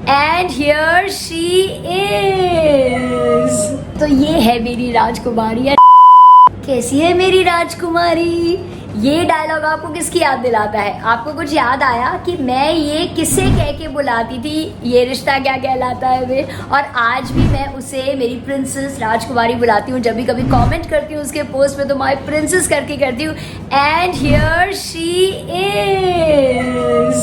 And here she is. तो ये है मेरी राजकुमारी। कैसी है मेरी राजकुमारी? ये डायलॉग आपको किसकी याद दिलाता है? आपको कुछ याद आया कि मैं ये किससे कह के बुलाती थी, ये रिश्ता क्या कहलाता है वे? और आज भी मैं उसे मेरी प्रिंसेस राजकुमारी बुलाती हूँ। जब भी कभी कमेंट करती हूँ उसके पोस्ट पे तो माय प्रिंसेस करके करती हूँ। And here she is.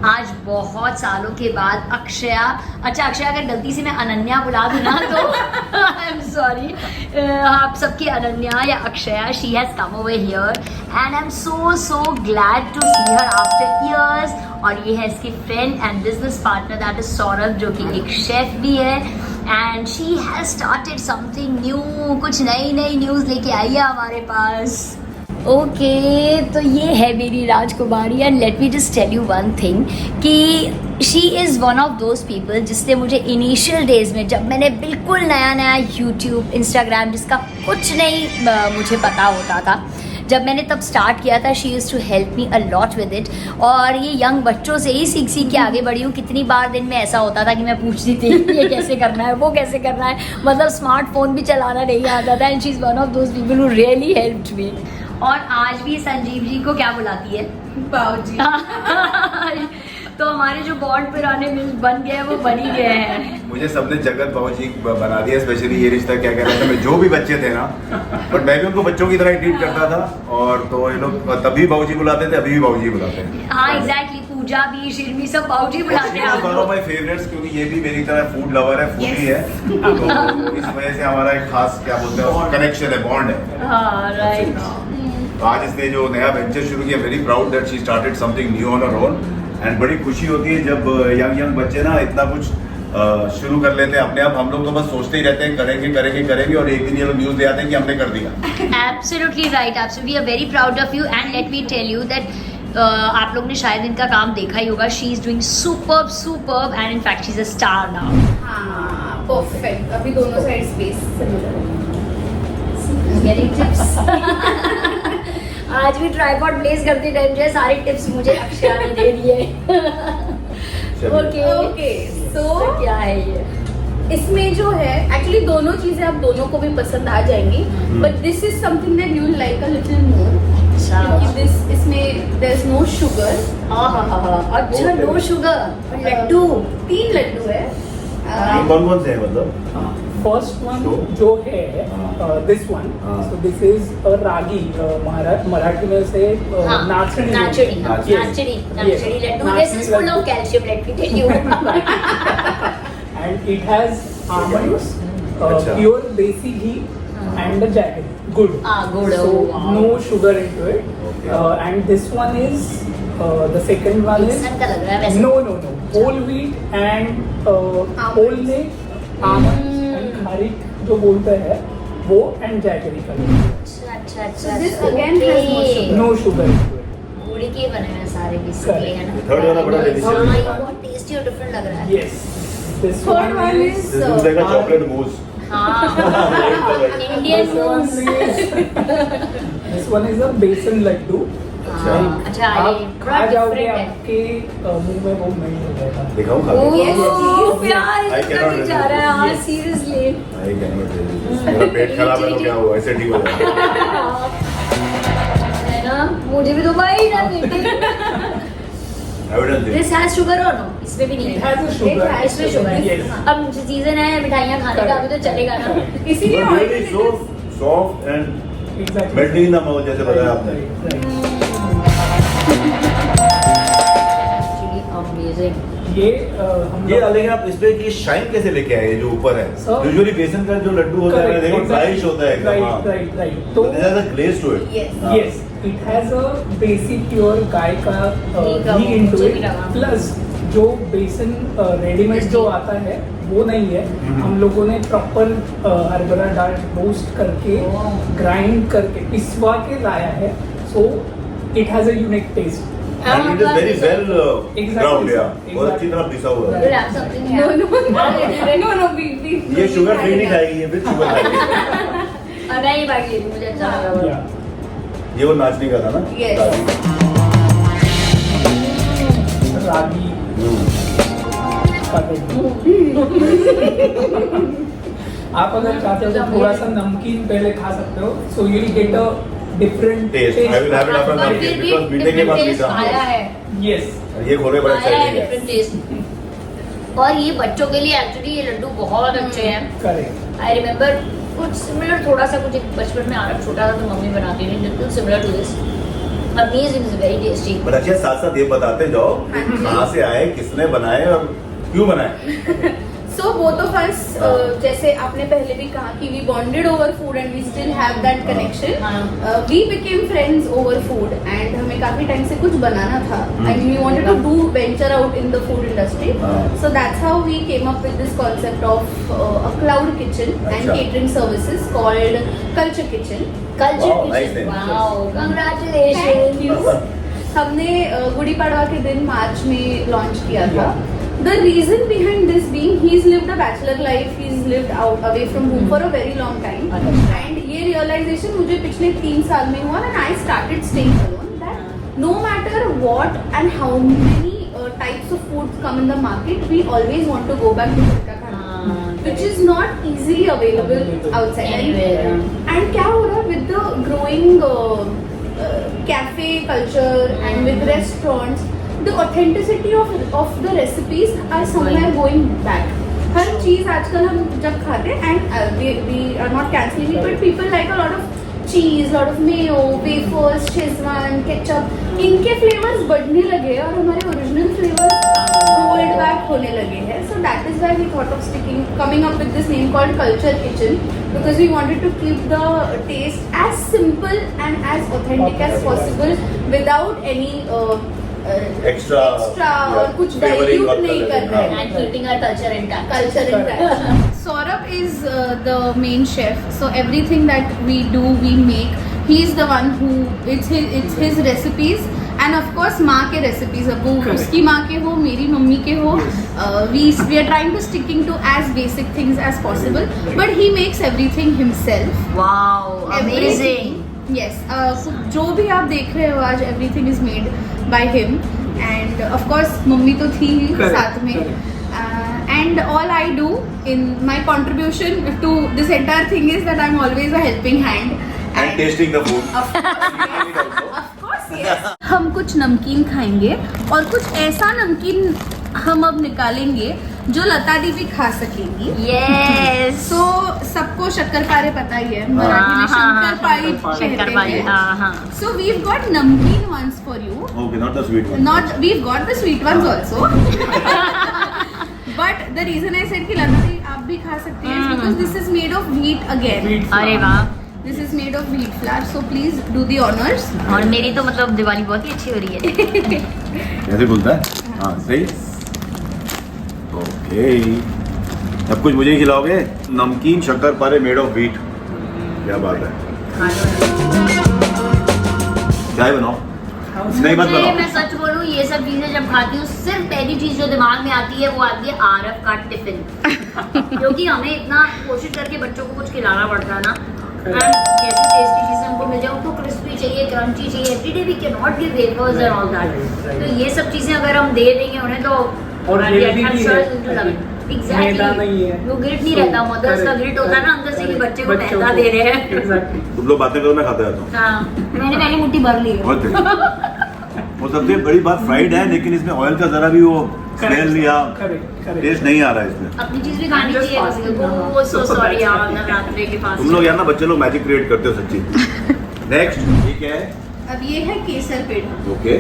आज बहुत सालों के बाद अक्षया, अच्छा अक्षया अगर गलती से मैं अनन्या बुला दूँ ना तो आई एम सॉरी, आप सबकी अनन्या या Akshaya, she has come over here and I am so glad to see her after years. और ये है इसकी friend and business partner, that is Saurabh, जो कि एक शेफ भी है and she has started something new, कुछ नई न्यूज़ लेके आई है हमारे पास। ओके तो ये है मेरी राजकुमारी and let me just tell you one thing कि she is one of those people जिसने मुझे इनिशियल डेज में, जब मैंने बिल्कुल नया यूट्यूब इंस्टाग्राम जिसका कुछ नहीं मुझे पता होता था, जब मैंने तब स्टार्ट किया था, she use to help me a lot with it. और ये यंग बच्चों से ही सीख के आगे बढ़ी हूँ। कितनी बार दिन में ऐसा होता था कि मैं पूछती थी ये कैसे करना है, वो कैसे करना है, मतलब स्मार्टफोन भी चलाना नहीं आता था। And she is one of those people who really helped me. और आज भी संजीव जी को क्या बुलाती है? बाबूजी। तो हमारे जो बॉन्ड पुराने बन गए हैं वो बन ही गए हैं। मुझे सबने जगत बाबूजी बना दिया, स्पेशली ये रिश्ता क्या कहना था। मैं जो भी बच्चे थे ना, बट मैं भी उनको बच्चों की तरह ही ट्रीट करता था। और तो ये लोग तभी बाबूजी बुलाते थे, अभी भी बाबूजी बुलाते हैं। हाँ एग्जैक्टली, पूजा भी, शिरमी सब बाबूजी बुलाते हैं। वन ऑफ माय फेवरेट्स, क्योंकि ये भी मेरी तरह फूड लवर है, फूडी है, तो इस वजह से हमारा एक खास क्या बोलते हैं कनेक्शन है, बॉन्ड है। हाँ राइट। आज इसने जो नया वेंचर शुरू किया, very proud that she started something new on her own. And बड़ी खुशी होती है जब यंग बच्चे ना इतना कुछ शुरू कर लेते हैं अपने आप। हम लोग तो बस सोचते ही रहते हैं करेंगे और एक दिन ये लोग न्यूज़ ले आते हैं कि हमने कर दिया। Absolutely right, absolutely, we are very proud of you and let me tell you that आप लोग ने शायद इनका काम देखा ही होगा। She is doing superb and in fact she is a star now. हाँ परफेक्ट, अभी दोनों साइड स्पेस गेटिंग टिप्स। आज भी ट्राइपॉड प्लेस करते टाइम जो है सारी टिप्स मुझे अक्षया ने दे दिए। ओके सो क्या है ये? इसमें जो है एक्चुअली दोनों चीजें आप दोनों को भी पसंद आ जाएंगी, but this is something that you like a little more. This इसमें देयर इज नो शुगर। अच्छा नो शुगर। लड्डू 3 लड्डू है। कौन से है मतलब? फर्स्ट वन जो है this one, so this is ragi, Marathi में से नाचड़ी laddu. This is full of calcium, let me tell you. And it has almonds, pure desi ghee and jaggery गुड़, so no sugar into it. And this one is the second one is no whole wheat and whole almonds and kharik जो बोलते हैं वो and jaggery का। अच्छा So this again has no sugar into it. गुड़ के बने हैं सारे बेसिकली, है ना? थर्ड वाला बड़ा delicious हाँ, है। ये बहुत टेस्टी और डिफरेंट लग रहा है। Yes. This third one is This looks like a chocolate mousse. हाँ Indian moves. This one is a बेसन लड्डू। अच्छा आप ये खा थोड़ा जाओगे, डिफरेंट है। आपके मुंह में वो मेल्ट हो जाएगा। दिखाऊं खा ओह, के? प्यार I इसका cannot नहीं जा रहा है। हाँ resist. Seriously. I cannot resist. मेरा पेट खराब है तो क्या हुआ, ऐसे ठीक हो जाएगा। है ना? मुझे भी तो भाई ना बेटे। I will do this has sugar और नो? इसमें भी नहीं It है। has a sugar. इसमें शुगर है। Yes. अब सीजन है मिठाइयाँ खाने का, अभी तो चलेगा ना। इसीलिए But really so soft and Exactly. melting in the mouth, जैसे बताया आपने। Right. अमेजिंग। ये हम ये लोग लेकिन आप इस पे की शाइन कैसे लेके आए, ये जो ऊपर है? Sir? यूजुअली बेसन का जो लड्डू होता है देखो ड्राइश होता है एकदम। हाँ। राइट तो There is a glaze to it. Yes. हाँ। yes it has a basic pure गाय का का घी वो into मुझे it भी लगा। प्लस जो बेसन रेडीमेड जो आता है वो नहीं है। हम लोगों ने प्रॉपर हरभरा दाल रोस्ट करके ग्राइंड करके पिसवा के लाया है, so it has a unique taste. And it is very well Exactly, ground, yeah. sir. बहुत अच्छी तरह पिसा हुआ है। We'll have something here. no, we ये शुगर फ्री नहीं खाएगी, ये विद शुगर खाएगी। नहीं ही बाइट लेती हूँ, मुझे अच्छा लगा वो। Yeah. ये वो नाचने का था ना? Yes. रागी आप अगर चाहते हो तो थोड़ा सा नमकीन पहले खा सकते हो, so you will get a different taste. I will have it after पर मीटिंग फिर भी बिकॉज़ मीटिंग के बाद different taste आया मीठा। है, यस ये खोले बड़ा आया है एक्साइटिंग है। different taste। और ये बच्चों के लिए एक्चुअली ये लड्डू बहुत अच्छे हैं। करेक्ट। आई रिमेम्बर कुछ सिमिलर, थोड़ा सा कुछ एक बचपन में आरब छोटा था तो मम्मी बनाती थी, little similar to this. Amazing, is very tasty. But अच्छा साथ साथ ये बताते जाओ हाँ जी। कहाँ से आए, किसने बनाए और क्यों बनाए? So both of us, जैसे आपने पहले भी कहा कि we bonded over food and we still have that connection. We became friends over food and हमें काफी टाइम से कुछ बनाना था and we wanted to do venture out in the food industry. So that's how we came up with this concept of a cloud kitchen and अच्छा। catering services called Culture Kitchen. Culture Wow, nice name. Wow, Thank congratulation. you. हमने गुड़ी पड़वा के दिन मार्च में launch किया था। The reason behind this being he's lived a bachelor life, he's lived out away from home for a very long time, and ये realization मुझे पिछले 3 साल में हुआ and I started staying alone that no matter what and how many types of foods come in the market, we always want to go back to घर का खाना, which is not easily available outside. Anywhere, And क्या हो रहा है with the growing cafe culture and with restaurants, the authenticity of the recipes are somewhere going back. हर चीज आजकल हम जब खाते हैं and we are not cancelling it, but people like a lot of cheese, lot of mayo, wafers, Szechuan, ketchup. इनके flavors बढ़ने लगे और हमारे original flavors hold back होने लगे हैं. So that is why we thought of coming up with this name called Culture Kitchen, because we wanted to keep the taste as simple and as authentic as possible without any extra और कुछ dilute नहीं कर रहे हैं. And keeping our culture intact. Culture intact. Saurabh is the main chef, so everything that we do, we make. He's the one who it's his recipes, and of course माँ के recipes. अब वो Correct. उसकी माँ के हो, मेरी mummy के हो, we are trying to sticking to as basic things as possible, but he makes everything himself. Wow, Everything. amazing. Yes. जो भी आप देख रहे हो आज, everything is made by him, and of course mummy तो थी ही Correct, साथ में. correct. And all I do in my contribution to this entire thing is that I'm always a helping hand. And testing the food. Of course, yes. हम कुछ नमकीन खाएंगे और कुछ ऐसा नमकीन हम अब निकालेंगे जो लता दी भी खा सकेंगी. Yes. तो सबको शक्करपारे पता ही है, मराठी में शंकरपारी कहते शंकरपारी, हैं. हाँ हाँ। So we've got namkeen ones for you. Okay, not the sweet one. Not we've got the sweet ones also. But the reason I said कि लता दी आप भी खा सकते हैं is because this is made of wheat again. Wheat अरे flour. वाह, This is made of wheat flour. So please do the honors. और मेरी तो मतलब दिवाली बहुत ही अच्छी हो रही है। कैसे बोलता है? हाँ सही। ओके, अब कुछ मुझे ही खिलाओगे? नमकीन शक्करपारे मेड ऑफ व्हीट, क्या बात है। चाय बनाओ, नहीं मत मुझे, बनाओ। मैं सच बोलूं, ये सब चीजें जब खाती हूँ सिर्फ पहली चीज जो दिमाग में आती है वो आती है आरव का टिफिन। क्योंकि हमें इतना कोशिश करके बच्चों को कुछ खिलाना पड़ता है ना, एंड जैसी टेस्टी चीजें हमको मिल जाए, उनको क्रिस्पी चाहिए, क्रंची चाहिए, everyday we can not give wafers and all that. तो ये सब चीजें अगर हम दे देंगे उन्हें तो और healthy भी है। मैदा नहीं है। वो गिल्ट नहीं रहता, मदर्स का गिल्ट होता है ना अंदर से कि बच्चे को बच्चों मैदा को। दे रहे हैं। Exactly. तुम लोग बातें करो, मैं खाता रहता हूँ। हाँ, मैंने पहली मुट्ठी भर ली है। बहुत सही। और सबसे बड़ी बात फ्राइड है, लेकिन इसमें ऑयल का जरा भी वो स्मेल या Correct. टेस्ट नहीं आ रहा है इसमें। अपनी चीज भी खानी I'm just चाहिए fasting कभी now. कभी। सो सॉरी यार, नवरात्रि के पास तुम लोग यार ना बच्चे लोग मैजिक क्रिएट करते हो सच्ची। नेक्स्ट ये क्या है? अब ये है kesar peda. Okay,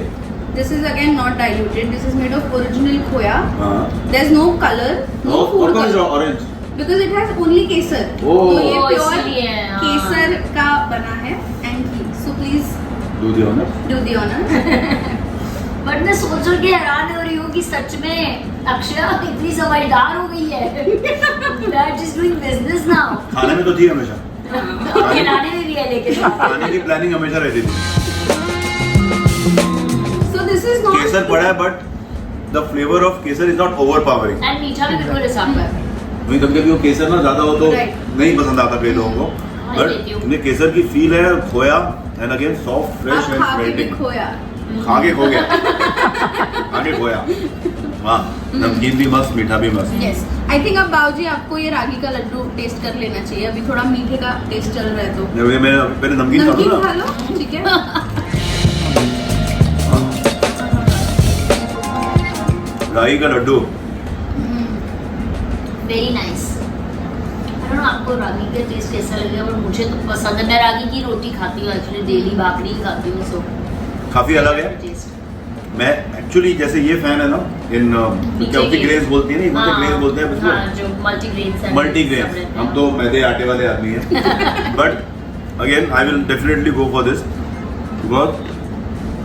This is again not diluted. This is made of original khoya. हाँ। There's no color, no और food कौन सा color. Orange? Because it has only Kesar. Oh. तो ये Oh, प्योर इसलिए, हाँ। केसर का बना है and घी. So please दूध ही होना। do the honor. बट मैं सोच सोच के हैरान हो रही हूँ कि सच में अक्षरा इतनी समझदार हो गई है। That is doing business now. खाने में तो थी हमेशा, खिलाने में भी है लेकिन। खाने की प्लानिंग हमेशा रहती थी। So this is not. केसर पड़ा है but the flavour of Kesar is not overpowering. And मीठा भी बिल्कुल हिसाब का है। वही कभी कभी वो केसर ना ज्यादा हो तो Right. नहीं पसंद आता कई लोगों को, लेती हूँ। बट इनमें केसर की फील है, खोया एंड अगेन सॉफ्ट फ्रेश आप एंड खा के भी मेल्टिंग। खोया। खा के खो गया, खा के खोया। वाह, नमकीन भी मस्त, मीठा भी मस्त। यस, आई थिंक अब बाबूजी आपको ये रागी का लड्डू टेस्ट कर लेना चाहिए। अभी थोड़ा मीठे का टेस्ट चल रहा है तो मैं पहले नमकीन खा लूं नमकीन ना। खा लो, ठीक है। रागी का लड्डू वेरी नाइस। आपको रागी का टेस्ट कैसा लगेगा, और मुझे तो पसंद है। मैं रागी की रोटी खाती हूँ एक्चुअली, डेली भाकरी ही खाती हूँ। सो काफी अलग है। मैं एक्चुअली जैसे ये फैन है ना इन क्या होती ग्रेन्स बोलती है ना, ग्रेन्स बोलते हैं हाँ, जो मल्टीग्रेन। हम तो मैदे आटे वाले आदमी हैं। But again I will definitely go for this, because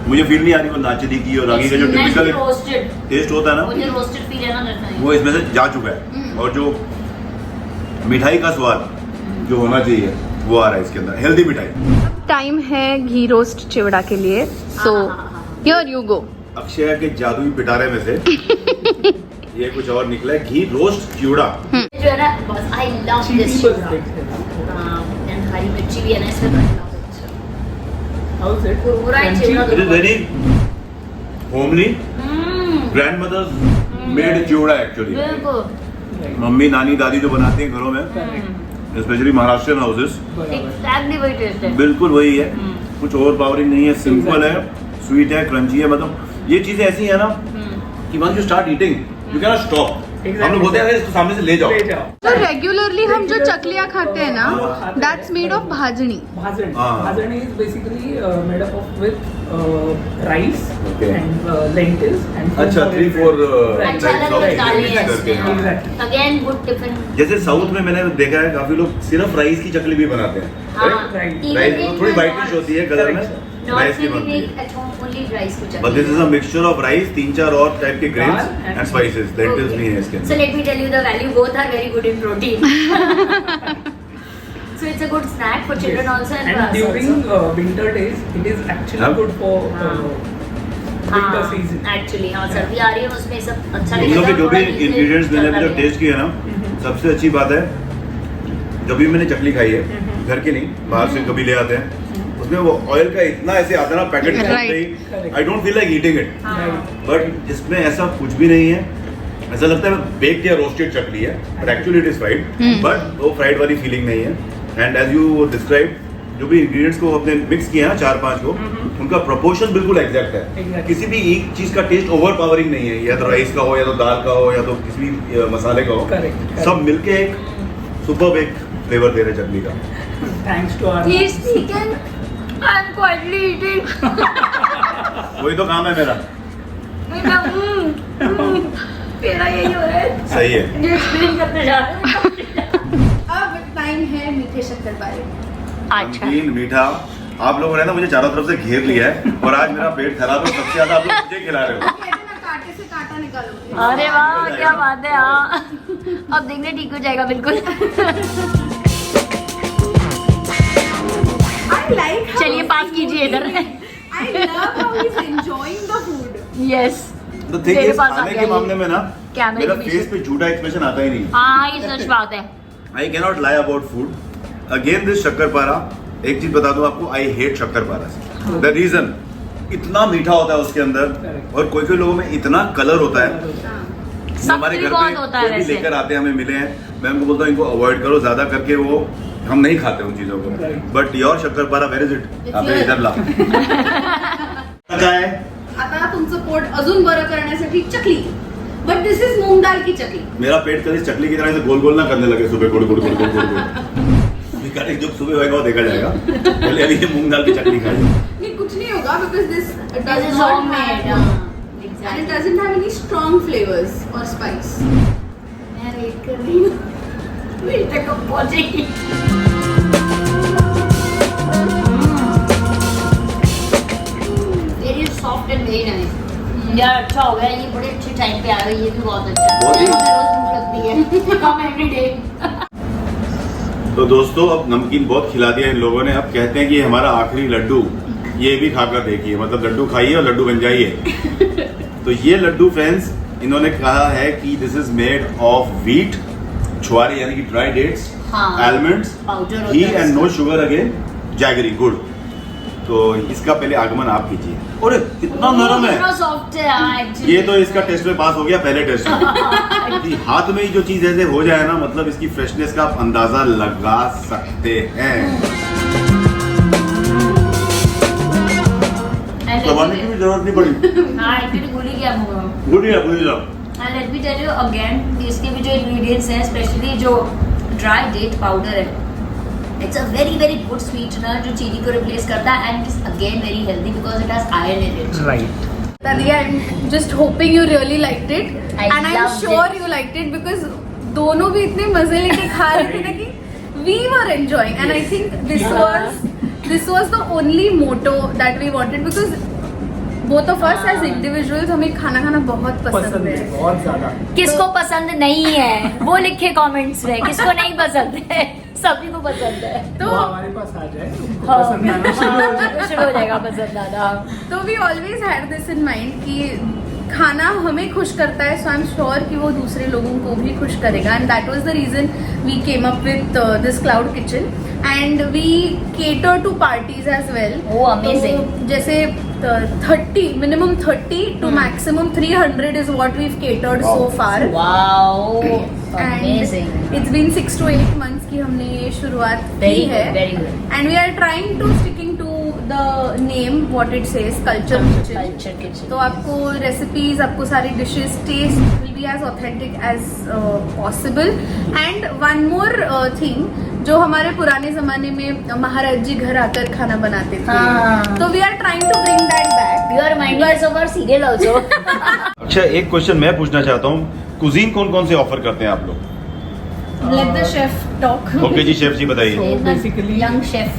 मुझे फील नहीं आ रही वो नाचनी की और रागी का जो टिपिकल रोस्टेड टेस्ट होता है मुझे ना, रोस्टेड फील है ना करना है। वो इसमें से जा चुका है। और जो मिठाई का स्वाद जो होना चाहिए वो आ रहा है इसके अंदर, हेल्दी मिठाई। टाइम है घी रोस्ट चिवड़ा के लिए, so here you go. Akshay के जादुई पिटारे में से ये कुछ और निकला है, घी रोस्ट चिवड़ा। जो है ना बस, I love this Cheesy chivda. birthday. And हरी मिर्ची भी है ना इसमें, I love it. How's it? कुरकुरा है Crunchy? Chivda. It is very homely, grandmother's made chivda actually. बिल्कुल Right. मम्मी नानी दादी जो बनाती हैं घरों में, स्पेशली महाराष्ट्रियन हाउसेस, बराबर. एग्जैक्टली वही टेस्ट है। बिल्कुल वही है। हम्म। कुछ ओवर पावरिंग नहीं है, सिंपल है, Exactly. स्वीट है, क्रंची है। मतलब ये चीजें ऐसी है ना कि once you start eating you can not stop. हम लोग बोलते हैं अगर इसको सामने से ले जाओ। ले जाओ. तो रेगुलरली हम जो चकलियाँ खाते हैं ना, वो खाते हैं. That's made of bhajani. Bhajani. हाँ. Bhajani is basically made up of with rice Okay. and lentils and अच्छा, 3-4 Right. अच्छा types अलग of अलग डाले mix हैं करके, हाँ। Exactly. Again good tiffin. जैसे साउथ में मैंने देखा है काफी लोग सिर्फ राइस की चकली भी बनाते हैं। हाँ, right. even राइस in थोड़ी the वाइटिश north- होती है कलर में, Correct, राइस North की में बनती भी है। make at home only rice को but this is a mixture of rice, 3-4 और टाइप के grains dal and and spices, lentils भी हैं इसके So अंदर। let me tell you the value. Both are very good in protein. So it's a good snack for children Yes. also and for And us during also. winter days, it is actually हाँ. good for winter हाँ, season. actually हाँ, सर्दी आ रही है उसमें सब अच्छा इन लोग के जो भी थोड़ा easy इंग्रेडिएंट्स मैंने चलता अभी जो भी है। टेस्ट किया ना, सबसे अच्छी बात है जब भी मैंने चकली खाई है, घर की नहीं, बाहर से कभी ले आते हैं, उसमें वो ऑयल का इतना ऐसे आता है ना पैकेट में, Right. I don't feel like eating it. हाँ। बट इसमें ऐसा कुछ भी नहीं है, ऐसा लगता है बेक्ड या रोस्टेड चकली है, but actually it is fried. But वो फ्राइड वाली फीलिंग नहीं है। एंड एज यू डिस्क्राइब, जो भी इंग्रेडिएंट्स को अपने मिक्स किया ना 4-5 को, उनका प्रोपोर्शन बिल्कुल एग्जैक्ट है। Exactly. किसी भी एक चीज का टेस्ट ओवर पावरिंग नहीं है, या तो राइस का हो, या तो दाल का हो, या तो किसी भी मसाले का हो। Correct. सब मिलके एक सुपर एक फ्लेवर दे रहे चटनी का। Thanks to our He's speaking. I'm quietly eating. वही तो काम है मेरा। तेरा यही हो रहा है। सही है। ये एक्सप्लेन करने जा रहे हैं। अब टाइम है मीठे शक्करपारे। अच्छा नमकीन मीठा, आप लोगों ने ना मुझे चारों तरफ से घेर लिया है, और आज मेरा पेट खराब है, सबसे ज्यादा आप लोग मुझे खिला रहे हो। कहते हैं ना, कांटे से कांटा निकालो। अरे वाह क्या बात है। हाँ अब देखने ठीक हो जाएगा बिल्कुल। I like how चलिए पास कीजिए इधर। I love how he's enjoying the food. Yes तो थिंग मेरे इज, पास आ खाने गया के ये। मामले में ना कैमरे मेरा के फेस पीछे। पे झूठा एक्सप्रेशन आता ही नहीं। हाँ ये सच बात है। I can not lie about food. Again this shakarpara, एक चीज बता दूं आपको, I hate shakarpara. The reason, इतना मीठा होता है उसके अंदर, Correct. और कोई कोई लोगों में इतना कलर होता है। सब हमारे घर बहुत पे होता है कोई भी वैसे। लेकर आते हैं, हमें मिले हैं, मैं उनको बोलता हूँ इनको अवॉइड करो, ज्यादा करके वो हम नहीं खाते उन चीजों को। Right. But your shakarpara where is it? It's आपने yours. इधर ला। अच्छा है। आता तुमचं पोट अजून बरं करण्यासाठी चकली, बट दिस इज मूंग दाल की चकली. मेरा पेट कभी चकली की तरह से गोल गोल ना करने लगे सुबह, गुड़ गुड़ गुड़ गुड़ गुड़ गुड़। जो सुबह होएगा वो देखा जाएगा। पहले अभी ये मूंग दाल की चकली खाई। नहीं कुछ नहीं होगा because this This does is not homemade. have and it Exactly. doesn't have any strong flavors or spice. मैं वेट कर रही हूँ। मेरे तक कब पहुँचेगी? Very soft and very nice. यार अच्छा हो गया, ये बड़े अच्छे टाइम पे आ गई, ये भी बहुत अच्छा है। बहुत ही- मुझे रोज भूख लगती है। Come every day. तो दोस्तों अब नमकीन बहुत खिला दिया इन लोगों ने, अब कहते हैं कि ये हमारा आखिरी लड्डू, ये भी खाकर देखिए, मतलब लड्डू खाइए और लड्डू बन जाइए। तो ये लड्डू फ्रेंड्स, इन्होंने कहा है कि this is made of wheat, ज्वारी यानी कि ड्राई डेट्स, हाँ। almonds, Powder होता घी है and इसका। no sugar again, jaggery गुड़। तो इसका पहले आगमन आप कीजिए। अरे कितना नरम है, सॉफ्ट है हाँ, actually। ये तो इसका टेस्ट में पास हो गया पहले टेस्ट में। कि हाथ में ही जो चीज ऐसे हो जाए ना, मतलब इसकी फ्रेशनेस का आप अंदाजा लगा सकते हैं। दबाने की भी जरूरत नहीं पड़ी। हाँ एक्चुअली भूल ही गया मुझे। बुढ़िया And let me tell you again, इसके भी जो ingredients हैं, especially जो dry date powder है, it's a very very good sweetener जो चीनी को replace करता है and it's again very healthy because it has iron in it. Right. Tadiya, I'm just hoping you really liked it. I and I'm loved sure it. you liked it because दोनों भी इतने मजे लेके खा रहे थे ना कि we were enjoying and I think this was the only motto that we wanted because both of us as individuals हमें खाना बहुत पसंद है। बहुत ज्यादा। किसको पसंद नहीं है वो लिखे कमेंट्स में, किसको नहीं पसंद है, सभी को पसंद है। तो वो हमारे पास आ जाए, उनको हाँ, पसंद आना शुरू हो जाए। हाँ, शुरू हो जाएगा पसंद आना। तो we always had this in mind कि खाना हमें खुश करता है, सो आई एम श्योर कि वो दूसरे लोगों को भी खुश करेगा and that was the reason we came up with this cloud kitchen and we cater to parties as well. Oh, amazing. तो जैसे 30 to maximum 300 is what we've catered so far. Wow, And amazing. it's been 6 to 8 months की हमने ये शुरुआत की Very है good, very good. and we are trying to sticking to the name what it says, culture kitchen. Culture kitchen. तो आपको recipes, आपको सारी dishes taste will be as authentic as possible and one more thing जो हमारे पुराने जमाने में महाराज जी घर आकर खाना बनाते थे, हाँ। तो we are trying to bring that back. You are reminding us of our serial also. अच्छा, एक क्वेश्चन मैं पूछना चाहता हूँ, कुजीन कौन से ऑफर करते हैं आप लोग? Let the chef talk. Okay जी, शेफ जी बताइए। So basically- young chef.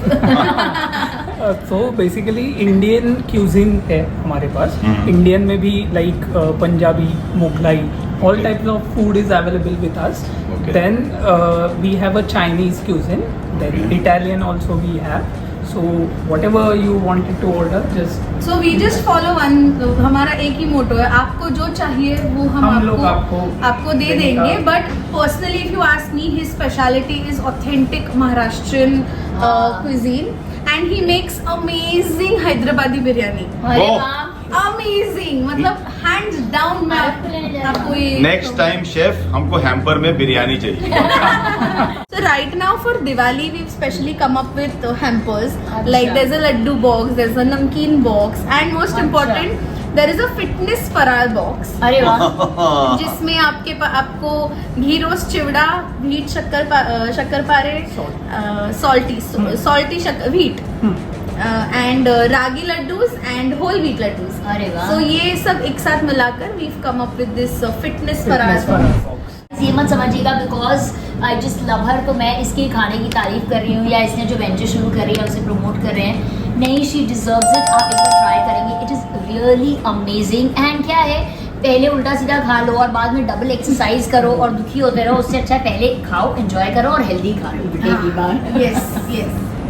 So basically Indian cuisine है हमारे पास। Indian में भी like Punjabi, Mughlai, all types of food is available with us. Okay. Then we have a Chinese cuisine. Then Italian also we have. So whatever you wanted to order, just so we just follow one, हमारा एक ही मोटो है, आपको जो चाहिए वो हम लोग आपको दे देंगे। But personally if you ask me, his speciality is authentic Maharashtrian cuisine and he makes amazing Hyderabadi biryani. अरे Oh. वाह। अमेजिंग, मतलब हैंड्स डाउन मैं आपको ये नेक्स्ट टाइम शेफ हमको हैम्पर में बिरयानी चाहिए। So right now for Diwali we've specially come up with hampers. Achha. Like there's a laddu box, there's a namkeen box, and most Achha. important there is a fitness farar box. अरे वाह। जिसमें आपको ghee roast chivda, wheat shakarpare, salty wheat and ragi laddoos and whole wheat laddoos. अरे वाह। सो ये सब एक साथ मिलाकर we've come up with this fitness फरार box. ये मत समझिएगा बिकॉज आई जस्ट लव हर, तो मैं इसके खाने की तारीफ कर रही हूँ या इसने जो वेंचर शुरू कर रही है उसे प्रमोट कर रहे हैं। नहीं, शी डिजर्व्स इट। आप एक बार ट्राई करेंगे, it is really amazing. And क्या है, पहले उल्टा सीधा खा लो और बाद में डबल एक्सरसाइज करो और दुखी होते रहो, उससे अच्छा है पहले खाओ, एंजॉय करो और हेल्दी खा लो एक ही बार। Yes.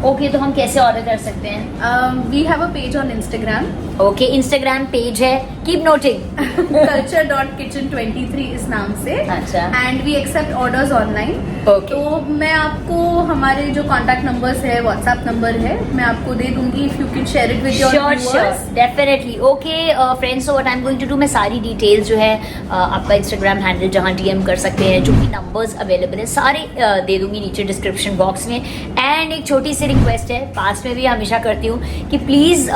ओके, तो हम कैसे ऑर्डर कर सकते हैं? We have a page on Instagram. Okay, Instagram page है, कीप नोटिंग। culture.kitchen23 इस नाम से। अच्छा। And we accept orders online. Okay. तो मैं आपको हमारे जो कॉन्टैक्ट नंबर्स है, व्हाट्सएप नंबर है, मैं आपको दे दूंगी if you can share it with your viewers. Definitely. Okay friends, so what I am going to do, मैं सारी डिटेल्स जो है आपका इंस्टाग्राम हैंडल जहाँ डीएम कर सकते हैं, जो भी नंबर्स अवेलेबल है सारे दे दूंगी नीचे डिस्क्रिप्शन बॉक्स में। एंड एक छोटी सी रिक्वेस्ट है, पास्ट में भी हमेशा करती हूँ कि प्लीज़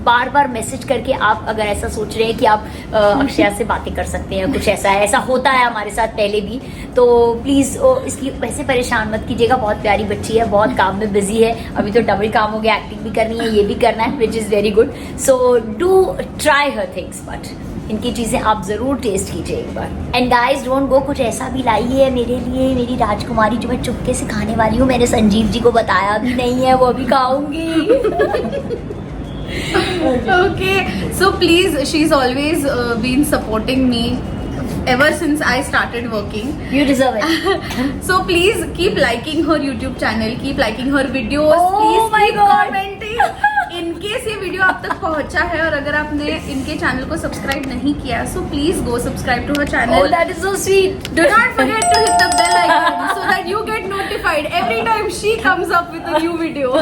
बार बार मैसेज करके आप अगर ऐसा सोच रहे हैं कि आप अक्षया से बातें कर सकते हैं, कुछ ऐसा होता है हमारे साथ पहले भी, तो प्लीज़ इसकी वैसे परेशान मत कीजिएगा। बहुत प्यारी बच्ची है, बहुत काम में बिजी है, अभी तो डबल काम हो गया, एक्टिंग भी करनी है, ये भी करना है, which is very good. So do try her things, but इनकी चीज़ें आप ज़रूर टेस्ट कीजिए एक बार। एंड गाइज डोंट गो, कुछ ऐसा भी लाई है मेरे लिए, मेरी राजकुमारी जो मैं चुपके से खाने वाली हूँ, मैंने संजीव जी को बताया भी नहीं है, वो भी खाऊंगी। Okay, so please, she's always been supporting me ever since I started working. You deserve it. So please keep liking her YouTube channel, keep liking her videos. Oh please my keep God. commenting in case ये video आप तक पहुंचा है और अगर आपने इनके channel को सब्सक्राइब नहीं किया, so please go subscribe to her Oh, channel. that is so sweet. Do not forget to hit the bell icon so that you get notified every time she comes up with a new video.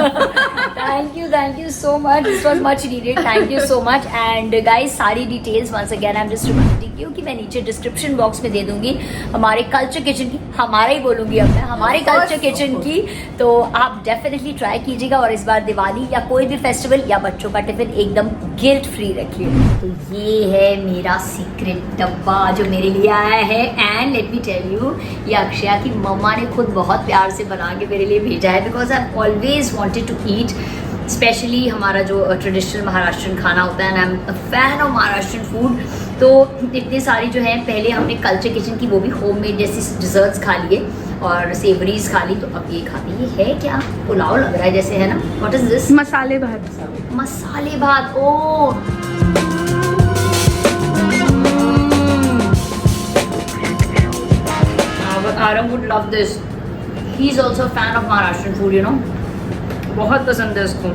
Thank you so much. This was much needed. Thank you so much. And guys, सारी details once again I'm just reminding you कि मैं नीचे description box में दे दूंगी हमारे culture kitchen की, हमारा ही बोलूंगी अब मैं, हमारे कल्चर किचन की. तो आप डेफिनेटली ट्राई कीजिएगा और इस बार दिवाली या कोई भी फेस्टिवल या बच्चों का टिफिन एकदम गिल्ट फ्री रखिए. तो ये है मेरा सीक्रेट डब्बा जो मेरे लिए आया है. And let me tell you, ये अक्षया की मम्मा ने खुद बहुत प्यार से बना के मेरे लिए भेजा है, because I always wanted to eat specially हमारा जो ट्रेडिशनल महाराष्ट्रन खाना होता है. And I am a fan of Maharashtrian food. तो इतनी सारी जो है, पहले हमने कल्चर किचन की वो भी होममेड जैसी डिजर्ट्स खा लिए और सेवरीज खा ली. तो अब ये खाते, ये है क्या, पुलाव लग रहा है जैसे, है ना? What is this? मसाले भात. मसाले भात. ओ Aram would love this. He's also a fan of Maharashtrian food, you know. बहुत पसंद है उसको.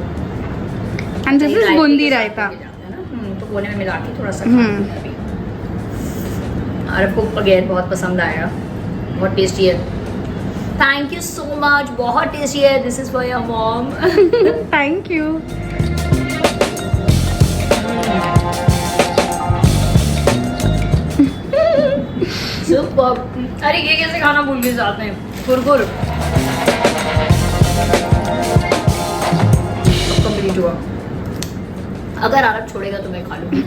And this is boondi raita. तो कोने में मिला के थोड़ा सा आरब को अगेन बहुत पसंद आएगा. बहुत टेस्टी है. Thank you so much. बहुत टेस्टी है. This is for your mom. Thank you. Super. अरे ये कैसे खाना भूल गए साथ में? कुरकुर कंप्लीट हुआ. अगर आरब छोड़ेगा तो मैं खा लूँगी.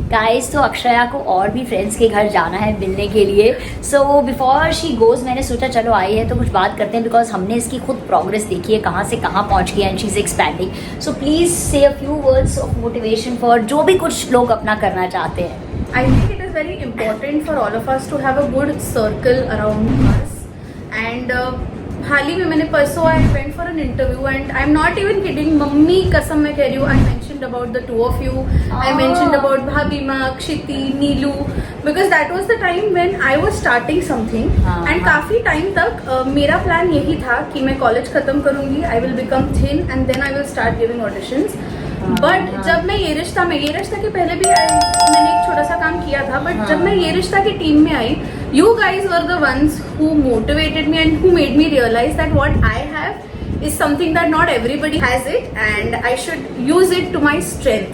गाइस, तो अक्षया को और भी फ्रेंड्स के घर जाना है मिलने के लिए. सो बिफोर शी गोज मैंने सोचा चलो आई है तो कुछ बात करते हैं, बिकॉज हमने इसकी खुद प्रोग्रेस देखी है कहाँ से कहाँ पहुँच गई. And she is expanding. So please say a few words of motivation for जो भी कुछ लोग अपना करना चाहते हैं. I think it is very important for all of us to have a good circle around us. And हाल ही में मैंने परसों I went for an interview and I'm not even kidding. Mummy कसम मैं कह रही हूँ, I mentioned about the two of you. I mentioned about Bhabhima, Kshiti, Neelu, because that was the time when I was starting something. And काफी time तक मेरा plan यही था कि मैं कॉलेज खत्म करूंगी, I will become thin and then I will start giving auditions. But जब मैं ये रिश्ता के पहले भी मैंने एक छोटा सा काम किया था, बट जब मैं ये रिश्ता की टीम में आई, you guys were the ones who motivated me and who made me realise that what I have is something that not everybody has it and I should use it to my strength.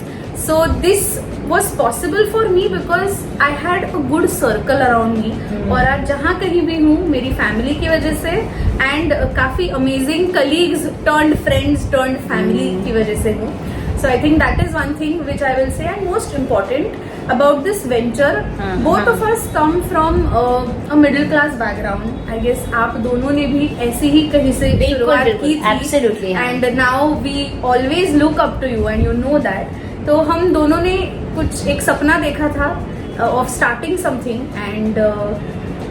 So this was possible for me because I had a good circle around me. और आज जहाँ कहीं भी हूँ मेरी family की वजह से एंड काफी amazing colleagues turned friends turned family की वजह से हूँ. So I think that is one thing which I will say, and most important about this venture, both of us come from a middle class background. I guess आप दोनों ने भी ऐसी ही कहीं से शुरुआत की थी. Absolutely. And now we always look up to you and you know that. तो हम दोनों ने कुछ एक सपना देखा था of starting something and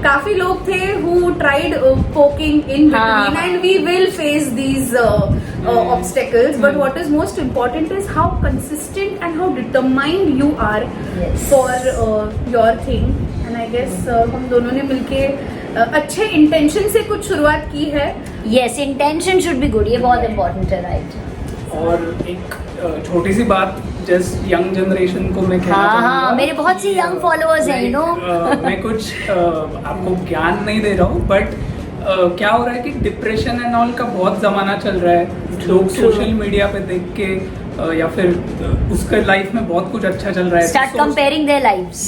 काफी लोग थे who tried poking in between and we will face these obstacles. But what is most important is how consistent and how determined you are for your thing. And I guess हम दोनों ने मिलके अच्छे intention से कुछ शुरुआत की है. Yes, intention should be good. ये बहुत important है, right? और एक छोटी सी बात जस्ट यंग जनरेशन को मैं कहना चाहूँगा. मेरे बहुत से यंग फॉलोअर्स हैं, यू नो. मैं कुछ आपको ज्ञान नहीं दे रहा हूँ, बट क्या हो रहा है कि डिप्रेशन एंड ऑल का बहुत जमाना चल रहा है. लोग सोशल मीडिया पे देख के या फिर उसका लाइफ में बहुत कुछ अच्छा चल रहा है, start comparing their lives.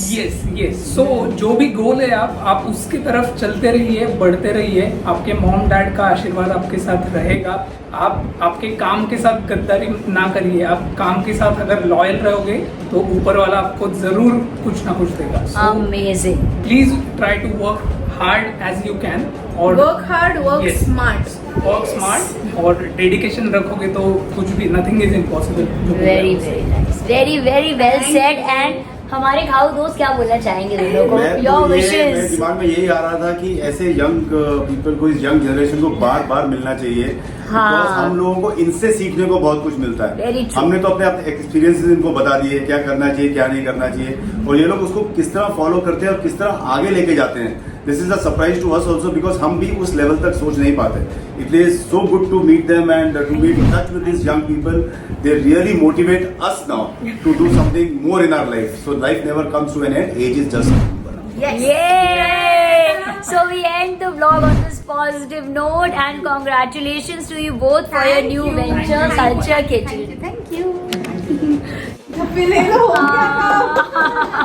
Yes. So जो भी गोल है आप उसकी तरफ चलते रहिए, बढ़ते रहिए. आपके मॉम डैड का आशीर्वाद आपके साथ रहेगा. आप आपके काम के साथ गद्दारी ना करिए. आप काम के साथ अगर लॉयल रहोगे तो ऊपर वाला आपको जरूर कुछ ना कुछ देगा. Amazing. Please try to work hard as you can. और work hard, work smart. Work smart और डेडिकेशन रखोगे तो कुछ भी, nothing is impossible. Very very nice. Very very well said. And हमारे खाऊ दोस्त क्या बोलना चाहेंगे दोनों को? योर मेरे विशेस. दिमाग में यही आ रहा था कि ऐसे यंग पीपल को, इस यंग जनरेशन को बार बार मिलना चाहिए. Because हम लोगों को इनसे सीखने को बहुत कुछ मिलता है. हमने तो अपने एक्सपीरियंसेस इनको बता दिए, क्या करना चाहिए क्या नहीं करना चाहिए, और ये लोग उसको किस तरह फॉलो करते हैं और किस तरह आगे लेके जाते हैं. This is a surprise to us also because हम भी उस लेवल तक सोच नहीं पाते. It is so good to meet them and to be in touch with this young people. They really motivate us now to do something more in our life. So life never comes to an end. Age is just. Yes. Yay! So we end the vlog on this positive note, and congratulations to you both for your new venture, Culture Kitchen. Thank you. Thank you.